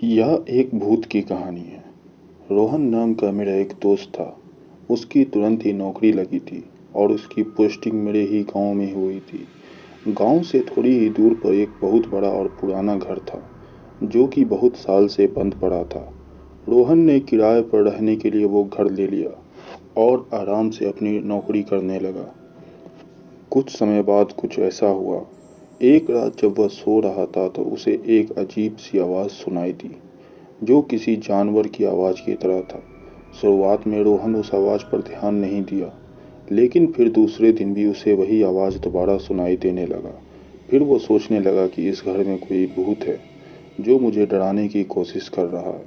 यह एक भूत की कहानी है। रोहन नाम का मेरा एक दोस्त था। उसकी तुरंत ही नौकरी लगी थी और उसकी पोस्टिंग मेरे ही गांव में हुई थी। गांव से थोड़ी ही दूर पर एक बहुत बड़ा और पुराना घर था, जो कि बहुत साल से बंद पड़ा था। रोहन ने किराए पर रहने के लिए वो घर ले लिया और आराम से अपनी नौकरी करने लगा। कुछ समय बाद कुछ ऐसा हुआ। एक रात जब वह सो रहा था तो उसे एक अजीब सी आवाज़ सुनाई दी, जो किसी जानवर की आवाज़ की तरह था। शुरुआत में रोहन उस आवाज़ पर ध्यान नहीं दिया, लेकिन फिर दूसरे दिन भी उसे वही आवाज़ दोबारा सुनाई देने लगा। फिर वो सोचने लगा कि इस घर में कोई भूत है जो मुझे डराने की कोशिश कर रहा है।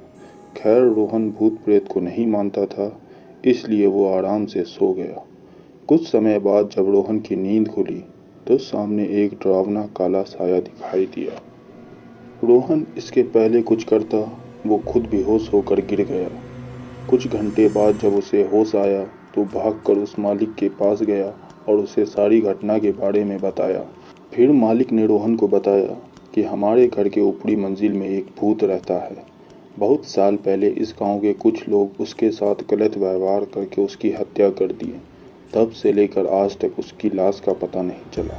खैर, रोहन भूत प्रेत को नहीं मानता था, इसलिए वो आराम से सो गया। कुछ समय बाद जब रोहन की नींद खुली तो सामने एक डरावना काला साया दिखाई दिया। रोहन इसके पहले कुछ करता, वो खुद बेहोश होकर गिर गया। कुछ घंटे बाद जब उसे होश आया तो भागकर उस मालिक के पास गया और उसे सारी घटना के बारे में बताया। फिर मालिक ने रोहन को बताया कि हमारे घर के ऊपरी मंजिल में एक भूत रहता है। बहुत साल पहले इस गांव के कुछ लोग उसके साथ गलत व्यवहार करके उसकी हत्या कर दिए। तब से लेकर आज तक उसकी लाश का पता नहीं चला।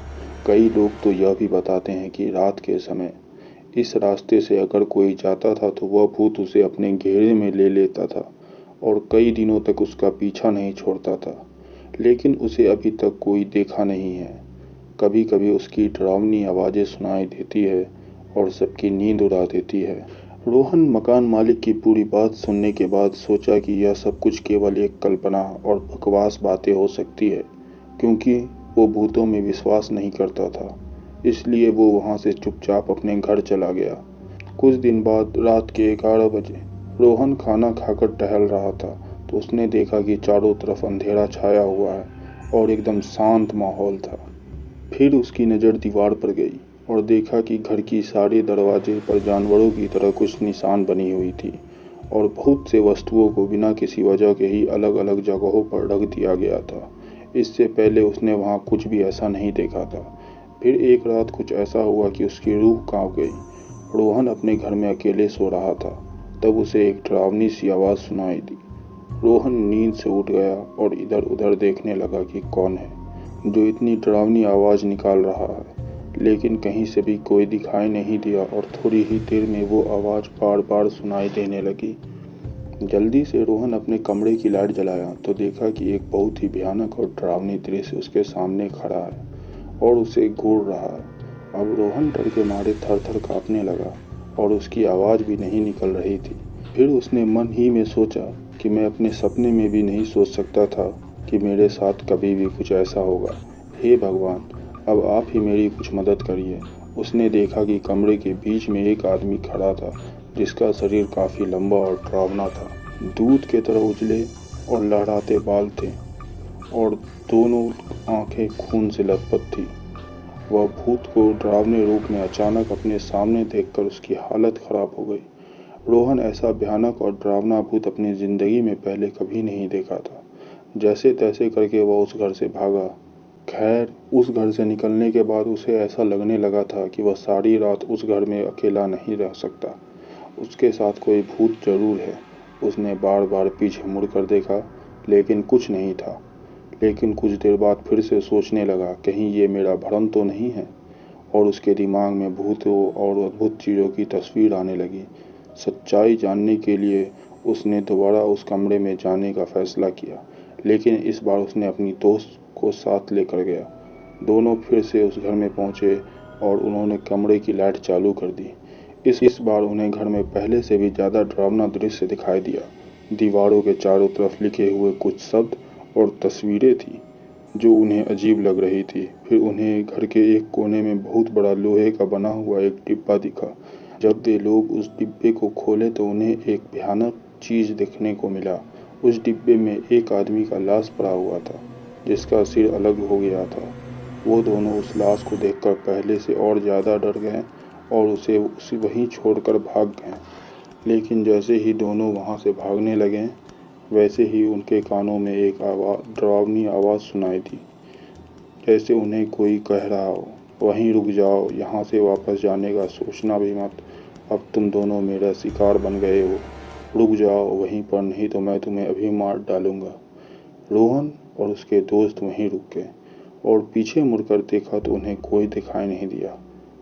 कई लोग तो यह भी बताते हैं कि रात के समय इस रास्ते से अगर कोई जाता था तो वह भूत उसे अपने घेरे में ले लेता था और कई दिनों तक उसका पीछा नहीं छोड़ता था, लेकिन उसे अभी तक कोई देखा नहीं है। कभी कभी उसकी डरावनी आवाज़ें सुनाई देती है और सबकी नींद उड़ा देती है। रोहन मकान मालिक की पूरी बात सुनने के बाद सोचा कि यह सब कुछ केवल एक कल्पना और बकवास बातें हो सकती है, क्योंकि वो भूतों में विश्वास नहीं करता था। इसलिए वो वहाँ से चुपचाप अपने घर चला गया। कुछ दिन बाद रात के 11 बजे रोहन खाना खाकर टहल रहा था तो उसने देखा कि चारों तरफ अंधेरा छाया हुआ है और एकदम शांत माहौल था। फिर उसकी नज़र दीवार पर गई और देखा कि घर की सारे दरवाजे पर जानवरों की तरह कुछ निशान बनी हुई थी और बहुत से वस्तुओं को बिना किसी वजह के ही अलग अलग जगहों पर रख दिया गया था। इससे पहले उसने वहाँ कुछ भी ऐसा नहीं देखा था। फिर एक रात कुछ ऐसा हुआ कि उसकी रूह कांप गई। रोहन अपने घर में अकेले सो रहा था, तब उसे एक डरावनी सी आवाज़ सुनाई दी। रोहन नींद से उठ गया और इधर उधर देखने लगा कि कौन है जो इतनी डरावनी आवाज़ निकाल रहा है, लेकिन कहीं से भी कोई दिखाई नहीं दिया और थोड़ी ही देर में वो आवाज़ बार बार सुनाई देने लगी। जल्दी से रोहन अपने कमरे की लाइट जलाया तो देखा कि एक बहुत ही भयानक और डरावनी दृश्य उसके सामने खड़ा है और उसे घूर रहा है। अब रोहन डर के मारे थर थर काँपने लगा और उसकी आवाज़ भी नहीं निकल रही थी। फिर उसने मन ही में सोचा कि मैं अपने सपने में भी नहीं सोच सकता था कि मेरे साथ कभी भी कुछ ऐसा होगा। हे भगवान, अब आप ही मेरी कुछ मदद करिए। उसने देखा कि कमरे के बीच में एक आदमी खड़ा था, जिसका शरीर काफ़ी लंबा और डरावना था। दूध के तरह उजले और लहराते बाल थे और दोनों आंखें खून से लथपथ थी। वह भूत को डरावने रूप में अचानक अपने सामने देखकर उसकी हालत खराब हो गई। रोहन ऐसा भयानक और डरावना भूत अपनी जिंदगी में पहले कभी नहीं देखा था। जैसे तैसे करके वह उस घर से भागा। खैर, उस घर से निकलने के बाद उसे ऐसा लगने लगा था कि वह सारी रात उस घर में अकेला नहीं रह सकता। उसके साथ कोई भूत जरूर है। उसने बार बार पीछे मुड़कर देखा, लेकिन कुछ नहीं था। लेकिन कुछ देर बाद फिर से सोचने लगा, कहीं ये मेरा भ्रम तो नहीं है, और उसके दिमाग में भूतों और अद्भुत चीज़ों की तस्वीर आने लगी। सच्चाई जानने के लिए उसने दोबारा उस कमरे में जाने का फैसला किया, लेकिन इस बार उसने अपनी दोस्त को साथ लेकर गया। दोनों फिर से उस घर में पहुंचे और उन्होंने कमरे की लाइट चालू कर दी। इस बार उन्हें घर में पहले से भी ज़्यादा डरावना दृश्य दिखाई दिया। दीवारों के चारों तरफ लिखे हुए कुछ शब्द और तस्वीरें थी जो उन्हें अजीब लग रही थी। फिर उन्हें घर के एक कोने में बहुत बड़ा लोहे का बना हुआ एक डिब्बा दिखा। जब वे लोग उस डिब्बे को खोले तो उन्हें एक भयानक चीज़ देखने को मिला। उस डिब्बे में एक आदमी का लाश पड़ा हुआ था, जिसका सिर अलग हो गया था। वो दोनों उस लाश को देखकर पहले से और ज़्यादा डर गए और उसे वहीं छोड़कर भाग गए। लेकिन जैसे ही दोनों वहाँ से भागने लगे, वैसे ही उनके कानों में एक डरावनी आवाज़ सुनाई दी, जैसे उन्हें कोई कह रहा हो, वहीं रुक जाओ, यहाँ से वापस जाने का सोचना भी मत। अब तुम दोनों मेरा शिकार बन गए हो। रुक जाओ वहीं पर, नहीं तो मैं तुम्हें अभी मार डालूंगा। रोहन और उसके दोस्त वहीं रुक गए और पीछे मुड़कर देखा तो उन्हें कोई दिखाई नहीं दिया,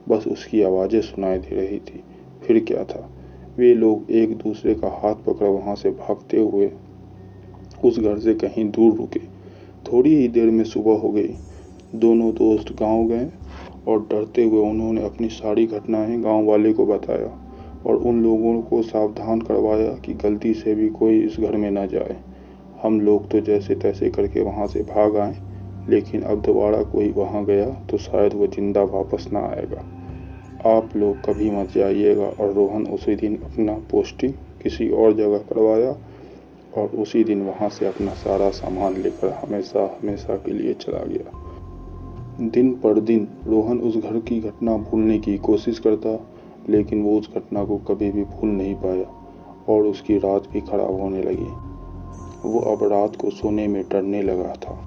बस उसकी आवाज़ें सुनाई दे रही थी। फिर क्या था, वे लोग एक दूसरे का हाथ पकड़ वहाँ से भागते हुए उस घर से कहीं दूर रुके। थोड़ी ही देर में सुबह हो गई। दोनों दोस्त गांव गए और डरते हुए उन्होंने अपनी सारी घटनाएं गांव वाले को बताया और उन लोगों को सावधान करवाया कि गलती से भी कोई इस घर में न जाए। हम लोग तो जैसे तैसे करके वहाँ से भाग आए, लेकिन अब दोबारा कोई वहाँ गया तो शायद वो जिंदा वापस ना आएगा। आप लोग कभी मत जाइएगा। और रोहन उसी दिन अपना पोस्टिंग किसी और जगह करवाया और उसी दिन वहाँ से अपना सारा सामान लेकर हमेशा हमेशा के लिए चला गया। दिन पर दिन रोहन उस घर की घटना भूलने की कोशिश करता, लेकिन वो उस घटना को कभी भी भूल नहीं पाया और उसकी रात भी खराब होने लगी। वो अब रात को सोने में डरने लगा था।